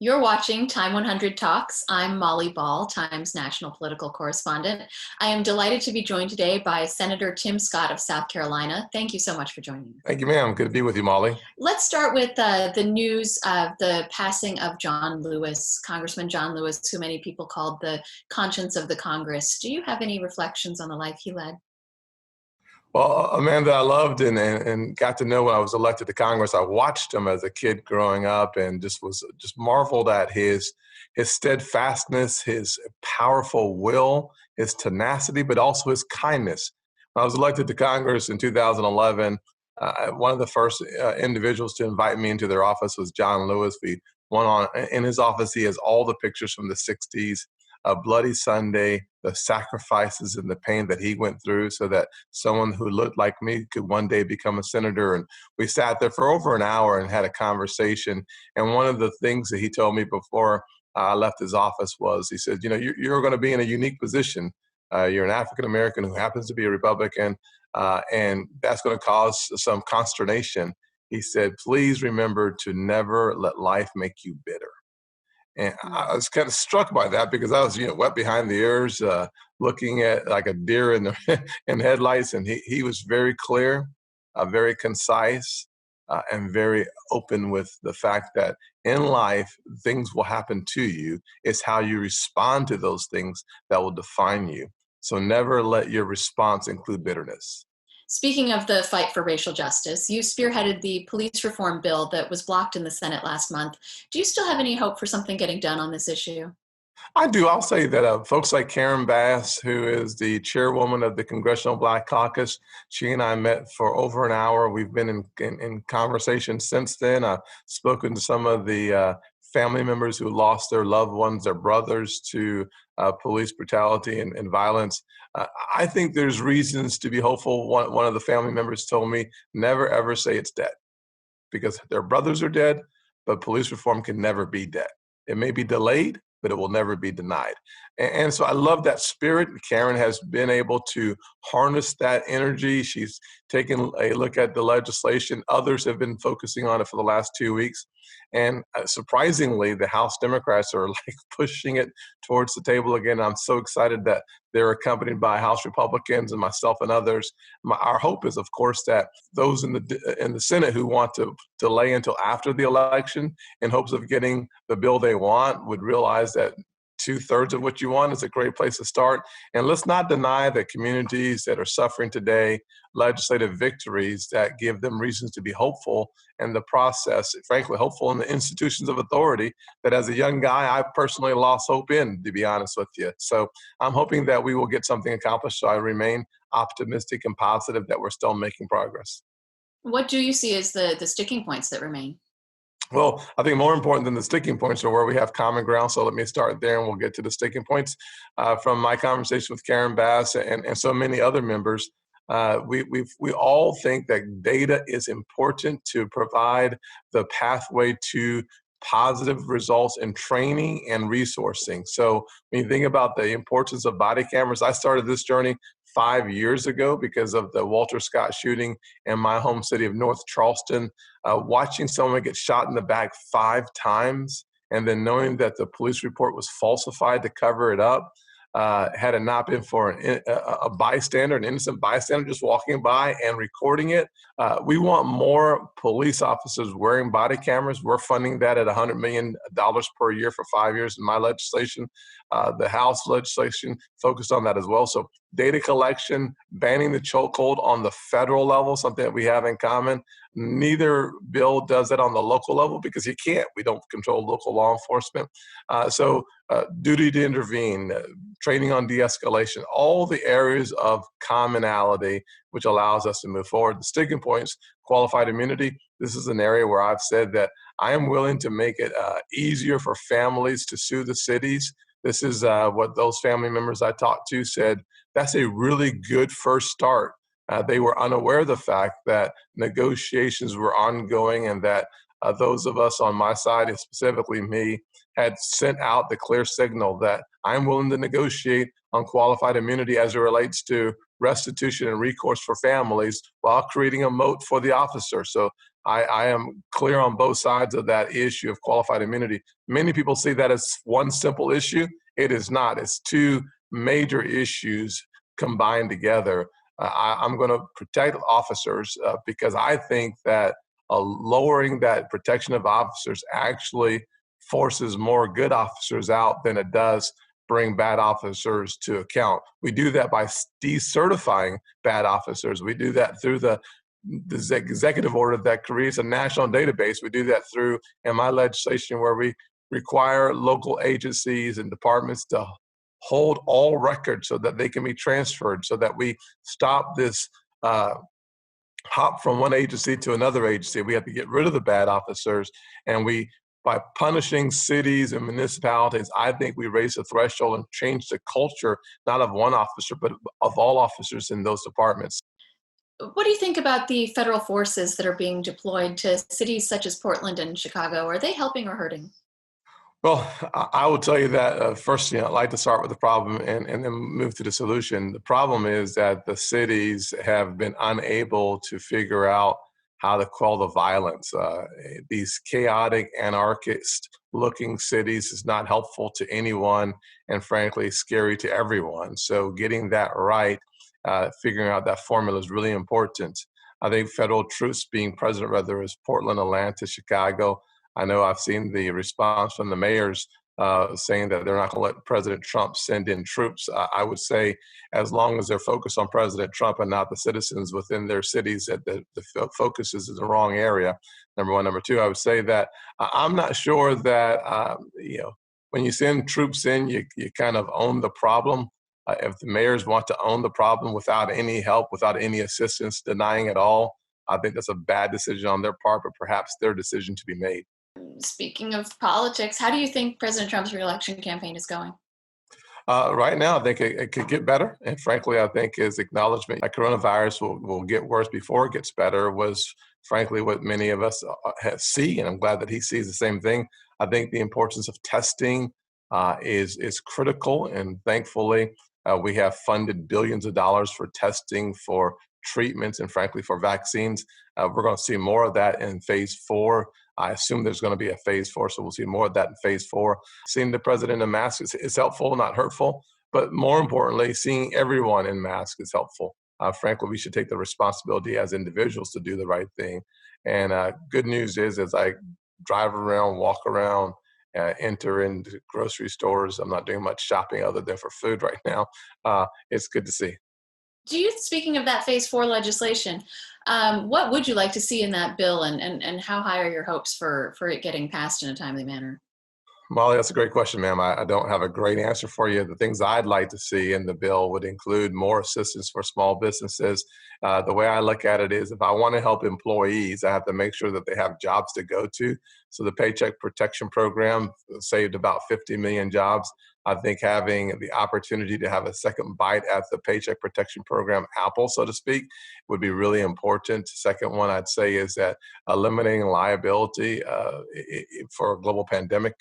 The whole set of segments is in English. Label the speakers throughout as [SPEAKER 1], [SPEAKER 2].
[SPEAKER 1] You're watching Time 100 Talks. I'm Molly Ball, Time's national political correspondent. I am delighted to be joined today by Senator Tim Scott of South Carolina. Thank you so much for joining me.
[SPEAKER 2] Thank you, ma'am. Good to be with you, Molly.
[SPEAKER 1] Let's start with the news of the passing of John Lewis, Congressman John Lewis, who many people called the conscience of the Congress. Do you have any reflections on the life he led?
[SPEAKER 2] Well, a man that I loved and got to know when I was elected to Congress. I watched him as a kid growing up and just marveled at his steadfastness, his powerful will, his tenacity, but also his kindness. When I was elected to Congress in 2011, one of the first individuals to invite me into their office was John Lewis. We went on in his office. He has all the pictures from the 60s. A Bloody Sunday, the sacrifices and the pain that he went through so that someone who looked like me could one day become a senator. And we sat there for over an hour and had a conversation. And one of the things that he told me before I left his office was, he said, you're going to be in a unique position. You're an African-American who happens to be a Republican, and that's going to cause some consternation. He said, please remember to never let life make you bitter. And I was kind of struck by that because I was, wet behind the ears, looking at like a deer in the in headlights. And he was very clear, very concise, and very open with the fact that in life, things will happen to you. It's how you respond to those things that will define you. So never let your response include bitterness.
[SPEAKER 1] Speaking of the fight for racial justice, you spearheaded the police reform bill that was blocked in the Senate last month. Do you still have any hope for something getting done on this issue?
[SPEAKER 2] I do. I'll say that folks like Karen Bass, who is the chairwoman of the Congressional Black Caucus, she and I met for over an hour. We've been in conversation since then. I've spoken to some of the family members who lost their loved ones, their brothers, to police brutality and violence. I think there's reasons to be hopeful. One of the family members told me, never ever say it's dead, because their brothers are dead, but police reform can never be dead. It may be delayed, but it will never be denied. And so I love that spirit. Karen has been able to harness that energy. She's taken a look at the legislation. Others have been focusing on it for the last 2 weeks. And surprisingly, the House Democrats are like pushing it towards the table again. I'm so excited that they're accompanied by House Republicans and myself and others. Our hope is, of course, that those in the Senate who want to delay until after the election in hopes of getting the bill they want would realize that 2/3 of what you want is a great place to start. And let's not deny the communities that are suffering today legislative victories that give them reasons to be hopeful in the process, frankly, hopeful in the institutions of authority that as a young guy, I personally lost hope in, to be honest with you. So I'm hoping that we will get something accomplished. So I remain optimistic and positive that we're still making progress.
[SPEAKER 1] What do you see as the sticking points that remain?
[SPEAKER 2] Well, I think more important than the sticking points are where we have common ground. So let me start there and we'll get to the sticking points. From my conversation with Karen Bass and so many other members, we all think that data is important to provide the pathway to positive results in training and resourcing. So when you think about the importance of body cameras, I started this journey 5 years ago because of the Walter Scott shooting in my home city of North Charleston. Watching someone get shot in the back 5 times and then knowing that the police report was falsified to cover it up, had it not been for a bystander, an innocent bystander just walking by and recording it. We want more police officers wearing body cameras. We're funding that at $100 million per year for 5 years in my legislation. The House legislation focused on that as well. So data collection, banning the chokehold on the federal level, something that we have in common. Neither bill does it on the local level because you can't. We don't control local law enforcement. So duty to intervene, training on de-escalation, all the areas of commonality which allows us to move forward. The sticking points, qualified immunity, this is an area where I've said that I am willing to make it easier for families to sue the cities. This is what those family members I talked to said, that's a really good first start. They were unaware of the fact that negotiations were ongoing and that those of us on my side, and specifically me, had sent out the clear signal that I'm willing to negotiate on qualified immunity as it relates to restitution and recourse for families while creating a moat for the officer. So I am clear on both sides of that issue of qualified immunity. Many people see that as one simple issue. It is not. It's two major issues combined together. I'm going to protect officers because I think that lowering that protection of officers actually forces more good officers out than it does bring bad officers to account. We do that by decertifying bad officers. We do that through the executive order that creates a national database. We do that through, in my legislation, where we require local agencies and departments to hold all records so that they can be transferred, so that we stop this hop from one agency to another agency. We have to get rid of the bad officers, and by punishing cities and municipalities, I think we raise the threshold and change the culture, not of one officer, but of all officers in those departments.
[SPEAKER 1] What do you think about the federal forces that are being deployed to cities such as Portland and Chicago? Are they helping or hurting?
[SPEAKER 2] Well, I will tell you that first, I'd like to start with the problem and then move to the solution. The problem is that the cities have been unable to figure out how to quell the violence. These chaotic, anarchist-looking cities is not helpful to anyone, and frankly, scary to everyone. So getting that right, figuring out that formula is really important. I think federal troops being present, whether it's Portland, Atlanta, Chicago. I know I've seen the response from the mayors saying that they're not going to let President Trump send in troops. I would say as long as they're focused on President Trump and not the citizens within their cities, that the focus is in the wrong area, number one. Number two, I would say that I'm not sure that, when you send troops in, you kind of own the problem. If the mayors want to own the problem without any help, without any assistance, denying it all, I think that's a bad decision on their part, but perhaps their decision to be made.
[SPEAKER 1] Speaking of politics, how do you think President Trump's reelection campaign is going?
[SPEAKER 2] Right now, I think it could get better. And frankly, I think his acknowledgement that coronavirus will get worse before it gets better was frankly what many of us see. And I'm glad that he sees the same thing. I think the importance of testing is critical. And thankfully, we have funded billions of dollars for testing, for treatments, and frankly, for vaccines. We're going to see more of that in phase 4. I assume there's going to be a phase 4, so we'll see more of that in phase 4. Seeing the president in mask is helpful, not hurtful, but more importantly, seeing everyone in mask is helpful. Frankly, we should take the responsibility as individuals to do the right thing. And good news is, as I drive around, walk around, enter into grocery stores, I'm not doing much shopping other than for food right now. It's good to see.
[SPEAKER 1] Speaking of that phase 4 legislation, what would you like to see in that bill, and how high are your hopes for it getting passed in a timely manner?
[SPEAKER 2] Molly, that's a great question, ma'am. I don't have a great answer for you. The things I'd like to see in the bill would include more assistance for small businesses. The way I look at it is, if I want to help employees, I have to make sure that they have jobs to go to. So the Paycheck Protection Program saved about 50 million jobs. I think having the opportunity to have a second bite at the Paycheck Protection Program apple, so to speak, would be really important. Second one I'd say is that eliminating liability for a global pandemic,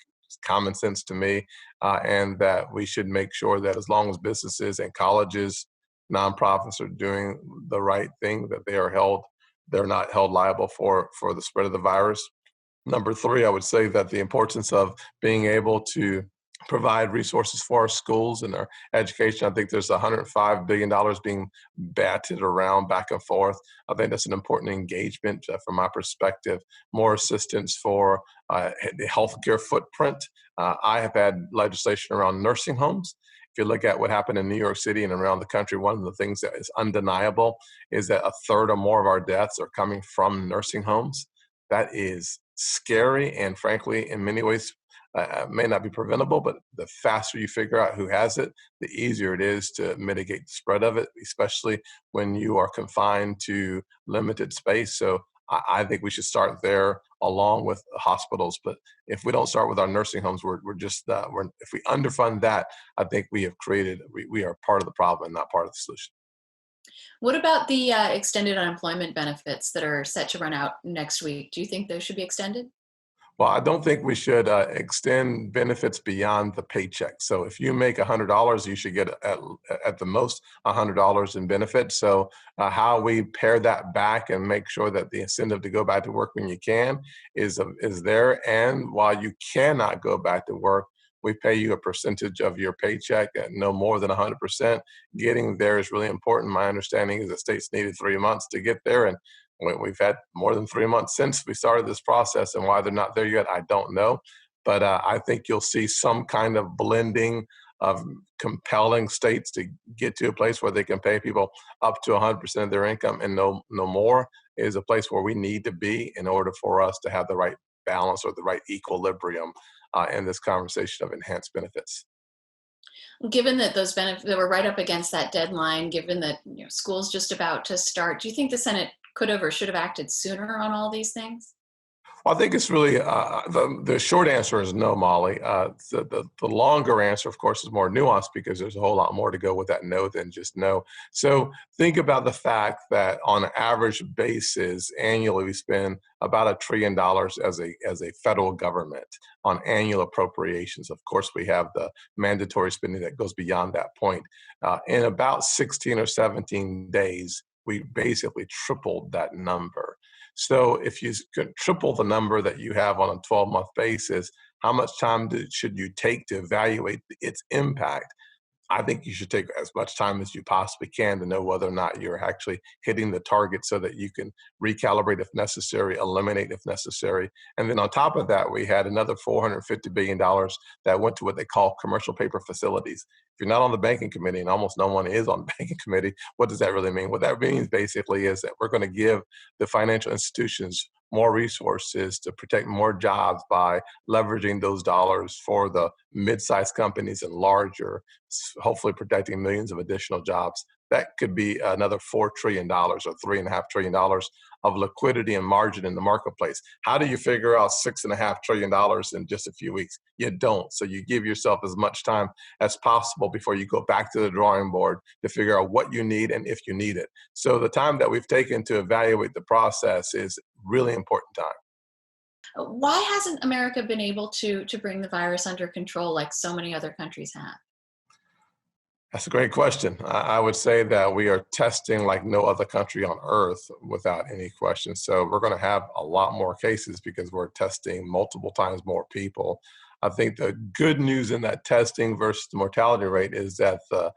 [SPEAKER 2] common sense to me, and that we should make sure that as long as businesses and colleges, nonprofits are doing the right thing, that they're not held liable for the spread of the virus. Number 3, I would say that the importance of being able to provide resources for our schools and our education. I think there's $105 billion being batted around back and forth. I think that's an important engagement from my perspective. More assistance for the healthcare footprint. I have had legislation around nursing homes. If you look at what happened in New York City and around the country, one of the things that is undeniable is that a third or more of our deaths are coming from nursing homes. That is scary, and frankly, in many ways, may not be preventable, but the faster you figure out who has it, the easier it is to mitigate the spread of it, especially when you are confined to limited space. So I think we should start there along with hospitals. But if we don't start with our nursing homes, if we underfund that, I think we are part of the problem and not part of the solution.
[SPEAKER 1] What about the extended unemployment benefits that are set to run out next week? Do you think those should be extended?
[SPEAKER 2] Well, I don't think we should extend benefits beyond the paycheck. So if you make $100, you should get at the most $100 in benefits. So how we pare that back and make sure that the incentive to go back to work when you can is there. And while you cannot go back to work, we pay you a percentage of your paycheck at no more than 100%. Getting there is really important. My understanding is that states needed 3 months to get there, and we've had more than 3 months since we started this process, and why they're not there yet, I don't know. But I think you'll see some kind of blending of compelling states to get to a place where they can pay people up to 100% of their income and no more is a place where we need to be in order for us to have the right balance or the right equilibrium in this conversation of enhanced benefits.
[SPEAKER 1] Given that those benefits that were right up against that deadline, given that school's just about to start, do you think the Senate could have or should have acted sooner on all these things?
[SPEAKER 2] Well, I think it's really the short answer is no, Molly. The longer answer, of course, is more nuanced because there's a whole lot more to go with that no than just no. So think about the fact that on an average basis, annually we spend about $1 trillion as a federal government on annual appropriations. Of course, we have the mandatory spending that goes beyond that point. In about 16 or 17 days, we basically tripled that number. So if you could triple the number that you have on a 12-month basis, how much time should you take to evaluate its impact? I think you should take as much time as you possibly can to know whether or not you're actually hitting the target so that you can recalibrate if necessary, eliminate if necessary. And then on top of that, we had another $450 billion that went to what they call commercial paper facilities. If you're not on the banking committee, and almost no one is on the banking committee, what does that really mean? What that means basically is that we're going to give the financial institutions more resources to protect more jobs by leveraging those dollars for the mid-sized companies and larger, hopefully protecting millions of additional jobs. That could be another $4 trillion or $3.5 trillion of liquidity and margin in the marketplace. How do you figure out $6.5 trillion in just a few weeks? You don't. So you give yourself as much time as possible before you go back to the drawing board to figure out what you need and if you need it. So the time that we've taken to evaluate the process is really important time.
[SPEAKER 1] Why hasn't America been able to bring the virus under control like so many other countries have?
[SPEAKER 2] That's a great question. I would say that we are testing like no other country on earth without any question. So we're going to have a lot more cases because we're testing multiple times more people. I think the good news in that testing versus the mortality rate is that the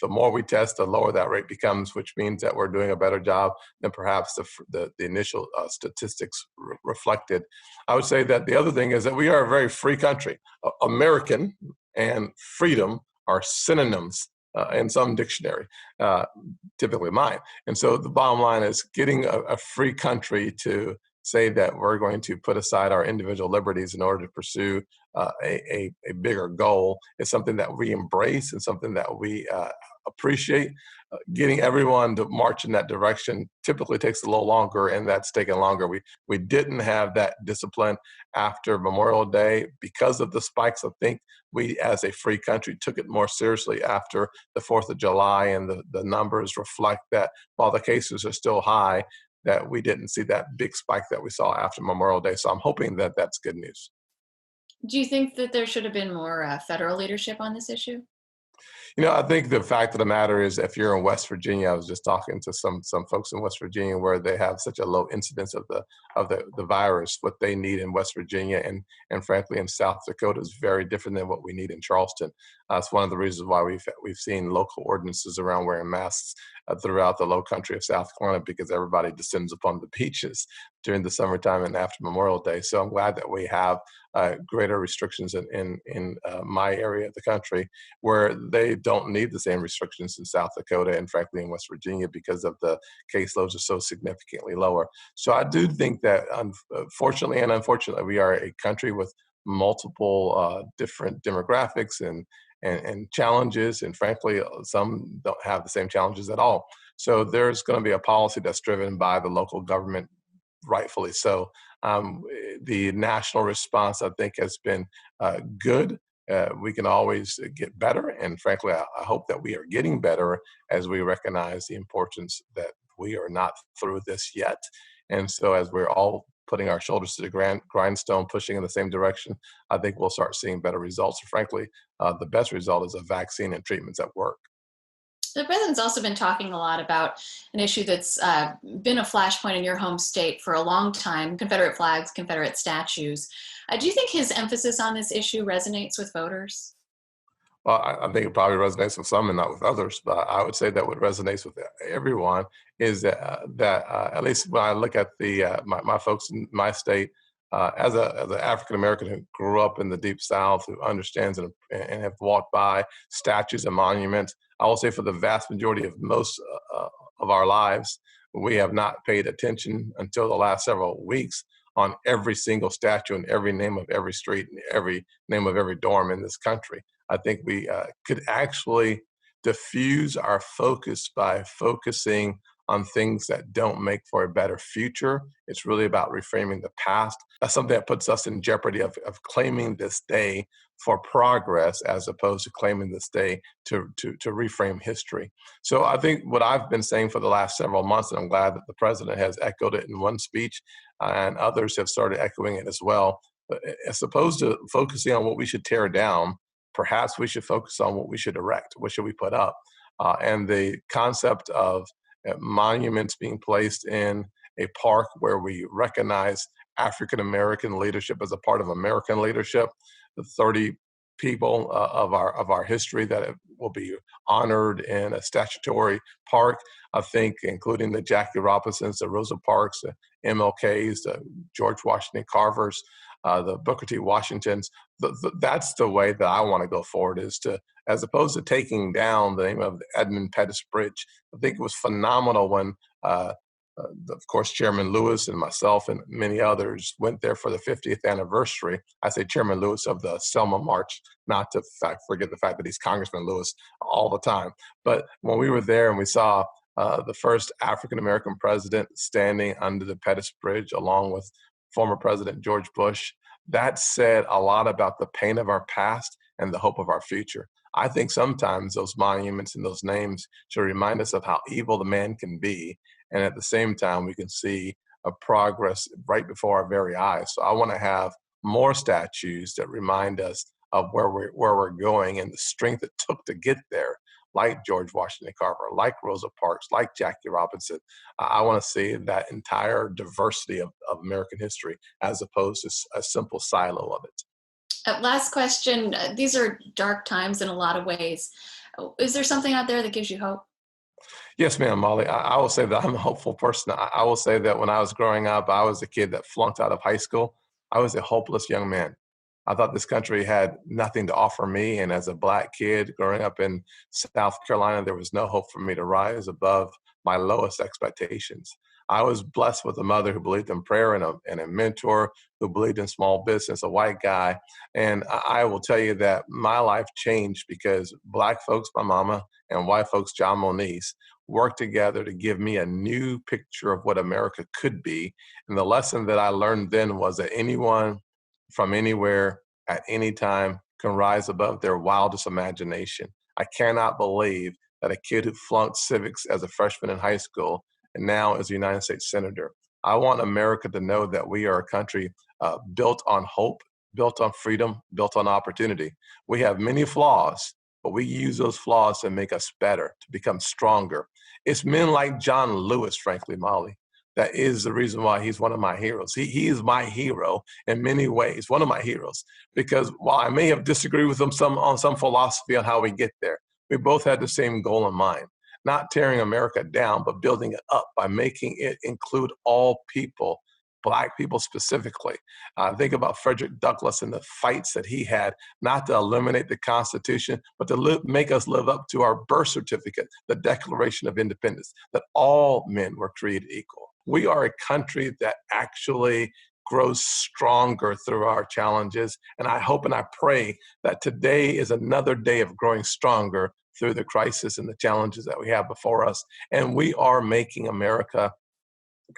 [SPEAKER 2] more we test, the lower that rate becomes, which means that we're doing a better job than perhaps the initial statistics reflected. I would say that the other thing is that we are a very free country. American and freedom are synonyms in some dictionary, typically mine. And so the bottom line is getting a free country to say that we're going to put aside our individual liberties in order to pursue a bigger goal is something that we embrace and something that we appreciate. Getting everyone to march in that direction typically takes a little longer, and that's taken longer. We didn't have that discipline after Memorial Day because of the spikes. I think we, as a free country, took it more seriously after the 4th of July, and the numbers reflect that while the cases are still high, that we didn't see that big spike that we saw after Memorial Day. So I'm hoping that that's good news.
[SPEAKER 1] Do you think that there should have been more federal leadership on this issue?
[SPEAKER 2] I think the fact of the matter is, if you're in West Virginia, I was just talking to some folks in West Virginia where they have such a low incidence of the virus. What they need in West Virginia and frankly in South Dakota is very different than what we need in Charleston. It's one of the reasons why we've seen local ordinances around wearing masks throughout the low country of South Carolina because everybody descends upon the beaches during the summertime and after Memorial Day. So I'm glad that we have greater restrictions in my area of the country where they don't need the same restrictions in South Dakota and frankly in West Virginia because of the caseloads are so significantly lower. So I do think that fortunately and unfortunately, we are a country with multiple different demographics and challenges, and frankly, some don't have the same challenges at all. So there's going to be a policy that's driven by the local government, rightfully so. The national response, I think, has been good. We can always get better, and frankly, I hope that we are getting better as we recognize the importance that we are not through this yet. And so as we're all putting our shoulders to the grindstone, pushing in the same direction, I think we'll start seeing better results. Frankly, the best result is a vaccine and treatments that work.
[SPEAKER 1] The president's also been talking a lot about an issue that's been a flashpoint in your home state for a long time: Confederate flags, Confederate statues. Do you think his emphasis on this issue resonates with voters?
[SPEAKER 2] Well, I think it probably resonates with some and not with others, but I would say that what resonates with everyone is that at least when I look at my folks in my state, as an African American who grew up in the Deep South, who understands and have walked by statues and monuments, I will say for the vast majority of most of our lives, we have not paid attention until the last several weeks on every single statue and every name of every street and every name of every dorm in this country. I think we could actually diffuse our focus by focusing on things that don't make for a better future. It's really about reframing the past. That's something that puts us in jeopardy of claiming this day for progress as opposed to claiming this day to reframe history. So I think what I've been saying for the last several months, and I'm glad that the president has echoed it in one speech and others have started echoing it as well, as opposed to focusing on what we should tear down, perhaps we should focus on what we should erect, what should we put up. And the concept of monuments being placed in a park where we recognize African American leadership as a part of American leadership, the 30 people of our history that will be honored in a statutory park, I think, including the Jackie Robinsons, the Rosa Parks, the MLKs, the George Washington Carvers, the Booker T. Washingtons. That's the way that I want to go forward, is to, as opposed to taking down the name of the Edmund Pettus Bridge. I think it was phenomenal when, of course, Chairman Lewis and myself and many others went there for the 50th anniversary. I say Chairman Lewis of the Selma March, not to forget the fact that he's Congressman Lewis all the time. But when we were there and we saw the first African-American president standing under the Pettus Bridge along with former President George Bush, that said a lot about the pain of our past and the hope of our future. I think sometimes those monuments and those names should remind us of how evil the man can be. And at the same time, we can see a progress right before our very eyes. So I want to have more statues that remind us of where we're going and the strength it took to get there, like George Washington Carver, like Rosa Parks, like Jackie Robinson. I want to see that entire diversity of American history as opposed to a simple silo of it.
[SPEAKER 1] Last question. These are dark times in a lot of ways. Is there something out there that gives you hope?
[SPEAKER 2] Yes, ma'am, Molly. I will say that I'm a hopeful person. I will say that when I was growing up, I was a kid that flunked out of high school. I was a hopeless young man. I thought this country had nothing to offer me. And as a Black kid growing up in South Carolina, there was no hope for me to rise above my lowest expectations. I was blessed with a mother who believed in prayer and a mentor who believed in small business, a white guy. And I will tell you that my life changed because Black folks, my mama, and white folks, John Moniz, worked together to give me a new picture of what America could be. And the lesson that I learned then was that anyone from anywhere at any time can rise above their wildest imagination. I cannot believe that a kid who flunked civics as a freshman in high school and now is a United States Senator. I want America to know that we are a country built on hope, built on freedom, built on opportunity. We have many flaws, but we use those flaws to make us better, to become stronger. It's men like John Lewis, frankly, Molly, that is the reason why he's one of my heroes. He is my hero in many ways, one of my heroes, because while I may have disagreed with him on some philosophy on how we get there, we both had the same goal in mind, not tearing America down, but building it up by making it include all people, Black people specifically. Think about Frederick Douglass and the fights that he had, not to eliminate the Constitution, but to make us live up to our birth certificate, the Declaration of Independence, that all men were created equal. We are a country that actually grows stronger through our challenges. And I hope and I pray that today is another day of growing stronger through the crisis and the challenges that we have before us. And we are making America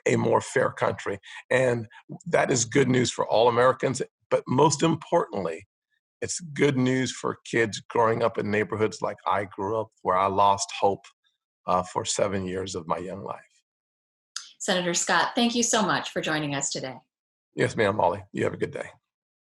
[SPEAKER 2] a more fair country. And that is good news for all Americans. But most importantly, it's good news for kids growing up in neighborhoods like I grew up, where I lost hope for 7 years of my young life.
[SPEAKER 1] Senator Scott, thank you so much for joining us today.
[SPEAKER 2] Yes, ma'am, Molly. You have a good day.